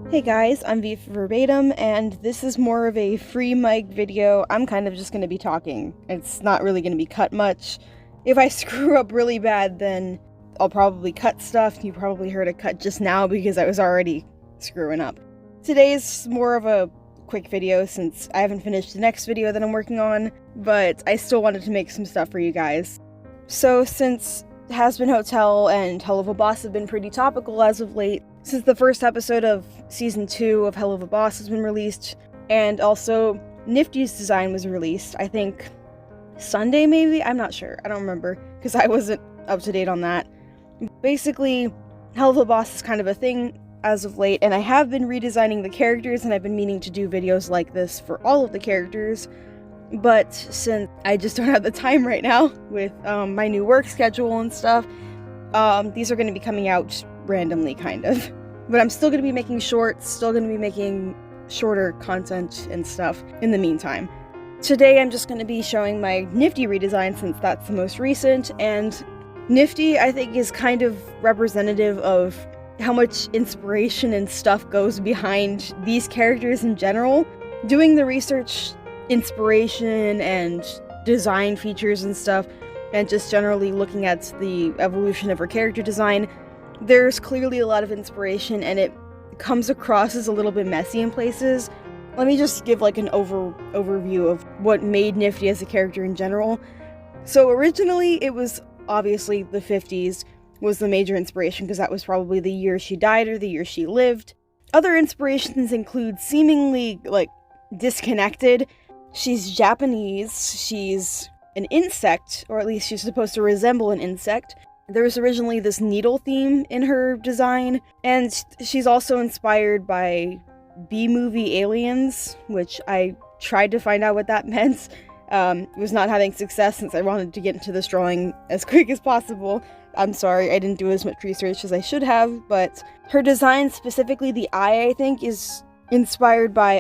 Hey guys, I'm V for Verbatim, and this is more of a free mic video. I'm kind of just going to be talking. It's not really going to be cut much. If I screw up really bad, then I'll probably cut stuff. You probably heard a cut just now because I was already screwing up. Today's more of a quick video since I haven't finished the next video that I'm working on, but I still wanted to make some stuff for you guys. So since Hazbin Hotel and Hell of a Boss have been pretty topical as of late, since the first episode of Season 2 of Hell of a Boss has been released, and also Nifty's design was released, I think Sunday maybe? I'm not sure, I don't remember, because I wasn't up to date on that. Basically, Hell of a Boss is kind of a thing as of late, and I have been redesigning the characters, and I've been meaning to do videos like this for all of the characters, but since I just don't have the time right now with my new work schedule and stuff, these are going to be coming out randomly, kind of. But I'm still going to be making shorts, still going to be making shorter content and stuff in the meantime. Today I'm just going to be showing my Nifty redesign since that's the most recent, and Nifty I think is kind of representative of how much inspiration and stuff goes behind these characters in general. Doing the research, inspiration, and design features and stuff, and just generally looking at the evolution of her character design, there's clearly a lot of inspiration, and it comes across as a little bit messy in places. Let me just give like an overview of what made Nifty as a character in general. So originally it was obviously the 50s was the major inspiration because that was probably the year she died or the year she lived. Other inspirations include seemingly like disconnected. She's Japanese, she's an insect, or at least she's supposed to resemble an insect. There was originally this needle theme in her design, and she's also inspired by B-movie aliens, which I tried to find out what that meant. Was not having success since I wanted to get into this drawing as quick as possible. I'm sorry, I didn't do as much research as I should have, but her design, specifically the eye, I think, is inspired by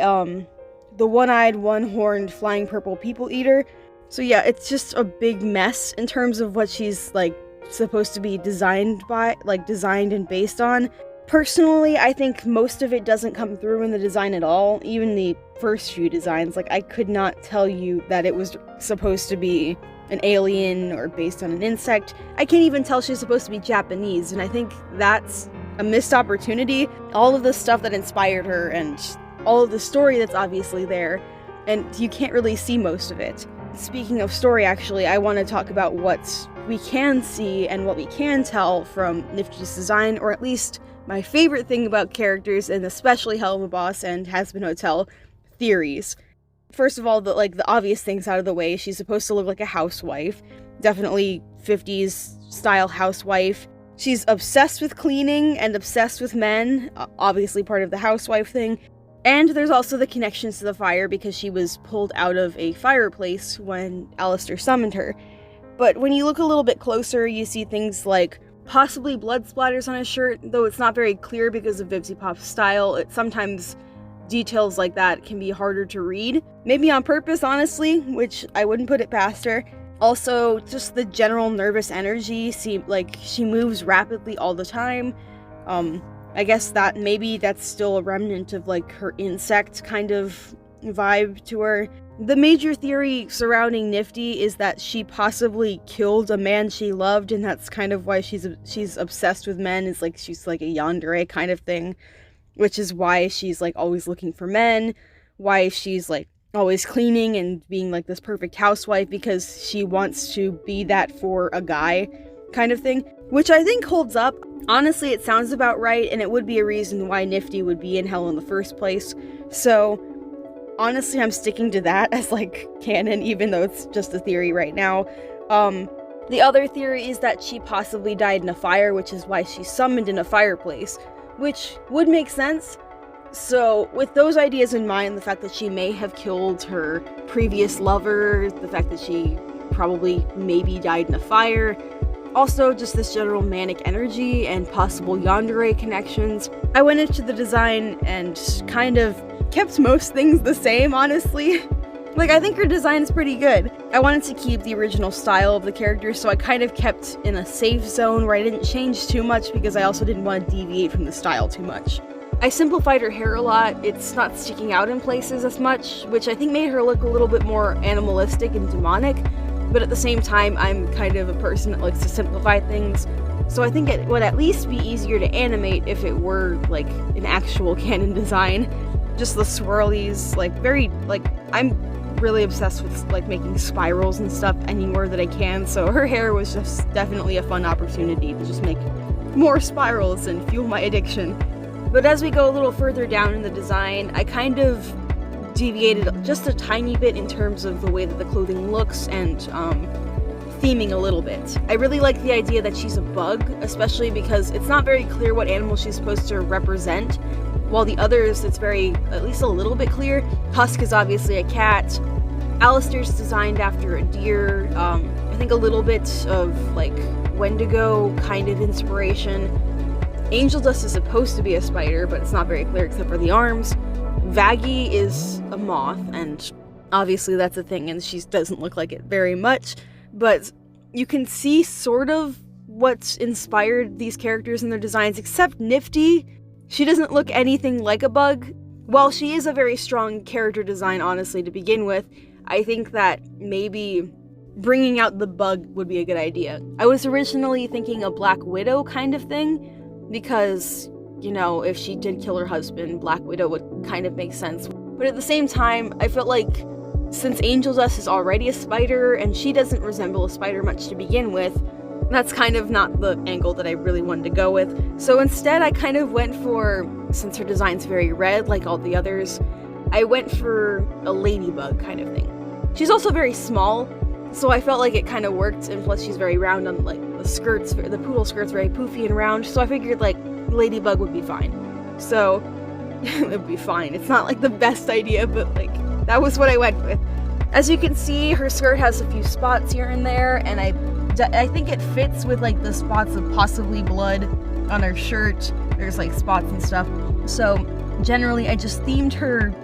the one-eyed, one-horned, flying purple people eater. So yeah, it's just a big mess in terms of what she's like supposed to be designed and based on. Personally, I think most of it doesn't come through in the design at all, even the first few designs. Like, I could not tell you that it was supposed to be an alien or based on an insect. I can't even tell she's supposed to be Japanese, and I think that's a missed opportunity. All of the stuff that inspired her and all of the story that's obviously there, and you can't really see most of it. Speaking of story, actually, I want to talk about what we can see and what we can tell from Nifty's design, or at least my favorite thing about characters, and especially Hell of a Boss and Hazbin Hotel, theories. First of all, the obvious things out of the way, she's supposed to look like a housewife. Definitely 50s style housewife. She's obsessed with cleaning and obsessed with men, obviously part of the housewife thing. And there's also the connections to the fire because she was pulled out of a fireplace when Alistair summoned her. But when you look a little bit closer, you see things like possibly blood splatters on his shirt, though it's not very clear because of Vivzy Pop's style. Sometimes details like that can be harder to read. Maybe on purpose, honestly, which I wouldn't put it past her. Also, just the general nervous energy, like she moves rapidly all the time. I guess that's still a remnant of like her insect kind of vibe to her. The major theory surrounding Nifty is that she possibly killed a man she loved, and that's kind of why she's obsessed with men. It's like she's like a yandere kind of thing, which is why she's like always looking for men, why she's like always cleaning and being like this perfect housewife, because she wants to be that for a guy kind of thing, which I think holds up. Honestly, it sounds about right, and it would be a reason why Nifty would be in hell in the first place. So honestly, I'm sticking to that as like canon, even though it's just a theory right now. The other theory is that she possibly died in a fire, which is why she's summoned in a fireplace, which would make sense. So with those ideas in mind, the fact that she may have killed her previous lover, the fact that she probably maybe died in a fire, also just this general manic energy and possible yandere connections, I went into the design and kind of kept most things the same, honestly. Like, I think her design is pretty good. I wanted to keep the original style of the character, so I kind of kept in a safe zone where I didn't change too much because I also didn't want to deviate from the style too much. I simplified her hair a lot. It's not sticking out in places as much, which I think made her look a little bit more animalistic and demonic, but at the same time, I'm kind of a person that likes to simplify things, so I think it would at least be easier to animate if it were, like, an actual canon design. Just the swirlies, like, I'm really obsessed with, like, making spirals and stuff anywhere that I can, so her hair was just definitely a fun opportunity to just make more spirals and fuel my addiction. But as we go a little further down in the design, I kind of deviated just a tiny bit in terms of the way that the clothing looks and theming a little bit. I really like the idea that she's a bug, especially because it's not very clear what animal she's supposed to represent, while the others, it's very, at least a little bit clear. Husk is obviously a cat. Alistair's designed after a deer. I think a little bit of, like, Wendigo kind of inspiration. Angel Dust is supposed to be a spider, but it's not very clear except for the arms. Vaggie is a moth, and obviously that's a thing, and she doesn't look like it very much, but you can see sort of what's inspired these characters and their designs, except Niffty. She doesn't look anything like a bug. While she is a very strong character design, honestly, to begin with, I think that maybe bringing out the bug would be a good idea. I was originally thinking a Black Widow kind of thing, because, you know, if she did kill her husband, Black Widow would kind of make sense. But at the same time, I felt like since Angel Dust is already a spider, and she doesn't resemble a spider much to begin with, that's kind of not the angle that I really wanted to go with. So instead, I kind of went for, since her design's very red like all the others, I went for a ladybug kind of thing. She's also very small, so I felt like it kind of worked, and plus she's very round on, like, the skirts, the poodle skirt's very poofy and round, so I figured, like, ladybug would be fine. So, it would be fine. It's not, like, the best idea, but, like, that was what I went with. As you can see, her skirt has a few spots here and there, and I think it fits with, like, the spots of possibly blood on her shirt. There's, like, spots and stuff. So, generally, I just themed her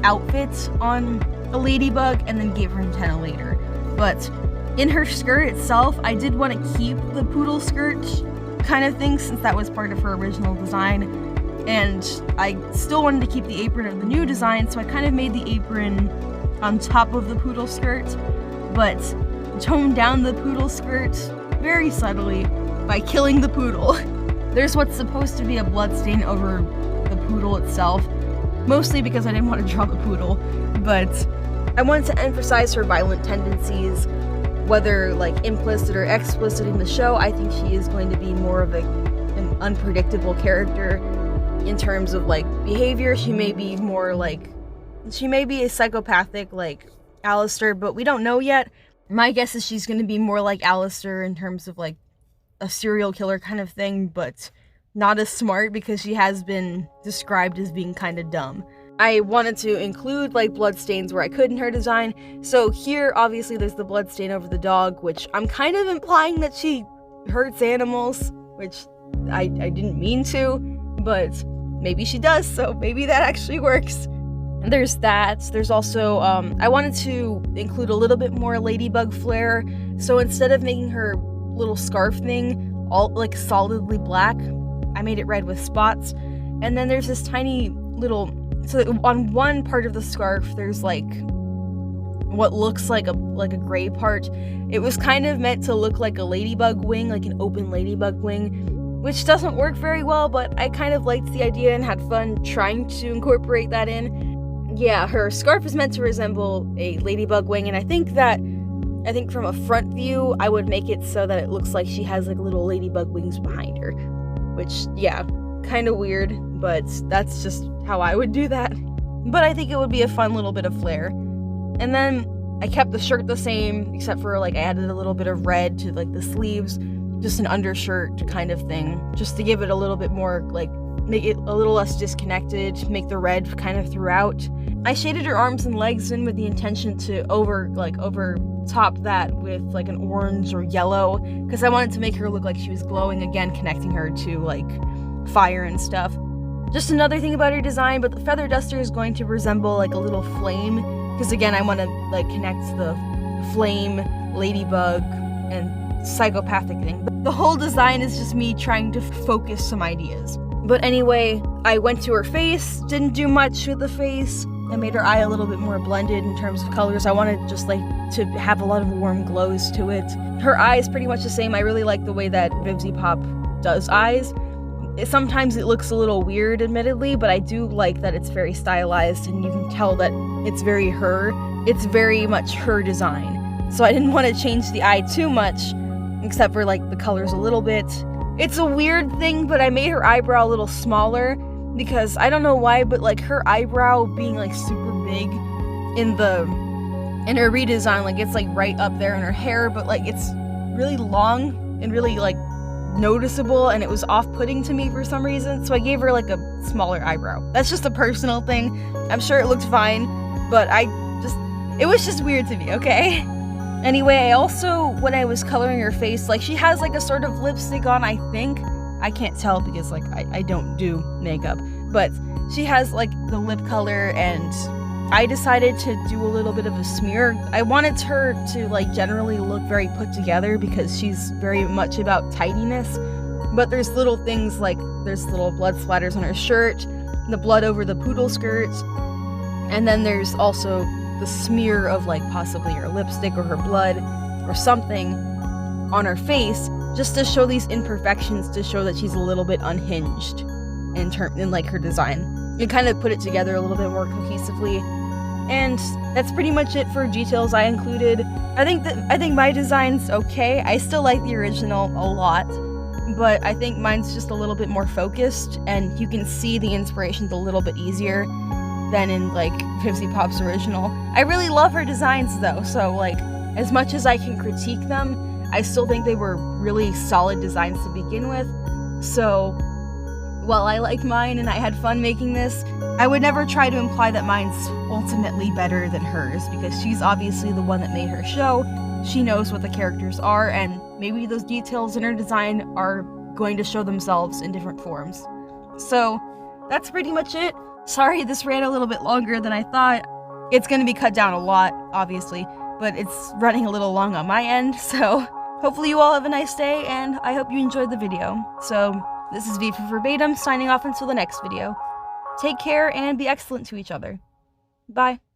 outfit on a ladybug and then gave her antenna later. But in her skirt itself, I did want to keep the poodle skirt kind of thing, since that was part of her original design, and I still wanted to keep the apron of the new design, so I kind of made the apron on top of the poodle skirt, but toned down the poodle skirt very subtly by killing the poodle. There's what's supposed to be a bloodstain over the poodle itself, mostly because I didn't want to draw the poodle, but I wanted to emphasize her violent tendencies, whether, like, implicit or explicit in the show. I think she is going to be more of an unpredictable character in terms of, like, behavior. She may be more, like, she may be a psychopathic, like, Alistair, but we don't know yet. My guess is she's going to be more like Alistair in terms of, like, a serial killer kind of thing, but not as smart, because she has been described as being kind of dumb. I wanted to include, like, bloodstains where I could in her design. So here, obviously, there's the bloodstain over the dog, which I'm kind of implying that she hurts animals, which I didn't mean to, but maybe she does, so maybe that actually works. And there's that. There's also, I wanted to include a little bit more ladybug flair, so instead of making her little scarf thing all, like, solidly black, I made it red with spots. And then there's this tiny little, so on one part of the scarf, there's, like, what looks like a gray part. It was kind of meant to look like a ladybug wing, like an open ladybug wing, which doesn't work very well, but I kind of liked the idea and had fun trying to incorporate that in. Yeah, her scarf is meant to resemble a ladybug wing, and I think from a front view, I would make it so that it looks like she has, like, little ladybug wings behind her, which, yeah, kind of weird, but that's just how I would do that. But I think it would be a fun little bit of flair. And then I kept the shirt the same, except for, like, I added a little bit of red to, like, the sleeves, just an undershirt kind of thing, just to give it a little bit more, like, make it a little less disconnected, make the red kind of throughout. I shaded her arms and legs in with the intention to over top that with, like, an orange or yellow, because I wanted to make her look like she was glowing, again, connecting her to, like, fire and stuff. Just another thing about her design, but the feather duster is going to resemble, like, a little flame, because, again, I want to, like, connect the flame, ladybug, and psychopathic thing. The whole design is just me trying to focus some ideas. But anyway, I went to her face, didn't do much with the face. I made her eye a little bit more blended in terms of colors. I wanted just like to have a lot of warm glows to it. Her eye is pretty much the same. I really like the way that Vivzy Pop does eyes. Sometimes it looks a little weird, admittedly, but I do like that it's very stylized and you can tell that it's very her. It's very much her design. So I didn't want to change the eye too much, except for like the colors a little bit. It's a weird thing, but I made her eyebrow a little smaller because I don't know why, but like her eyebrow being like super big in her redesign, like it's like right up there in her hair, but like it's really long and really like noticeable, and it was off-putting to me for some reason, so I gave her like a smaller eyebrow. That's just a personal thing. I'm sure it looked fine, but it was just weird to me, okay? Anyway, I also, when I was coloring her face, like she has like a sort of lipstick on, I think. I can't tell because like I don't do makeup, but she has like the lip color, and I decided to do a little bit of a smear. I wanted her to like generally look very put together because she's very much about tidiness, but there's little things like there's little blood splatters on her shirt, the blood over the poodle skirt, and then there's also the smear of like possibly her lipstick or her blood or something on her face, just to show these imperfections, to show that she's a little bit unhinged in like her design, and kind of put it together a little bit more cohesively. And that's pretty much it for details I included. I think my design's okay. I still like the original a lot, but I think mine's just a little bit more focused, and you can see the inspirations a little bit easier than in like Vivzy Pop's original. I really love her designs though, so like as much as I can critique them, I still think they were really solid designs to begin with. So while I like mine and I had fun making this, I would never try to imply that mine's ultimately better than hers, because she's obviously the one that made her show. She knows what the characters are, and maybe those details in her design are going to show themselves in different forms. So that's pretty much it. Sorry this ran a little bit longer than I thought. It's going to be cut down a lot, obviously, but it's running a little long on my end, so hopefully you all have a nice day, and I hope you enjoyed the video. So this is V for Verbatim, signing off until the next video. Take care and be excellent to each other. Bye.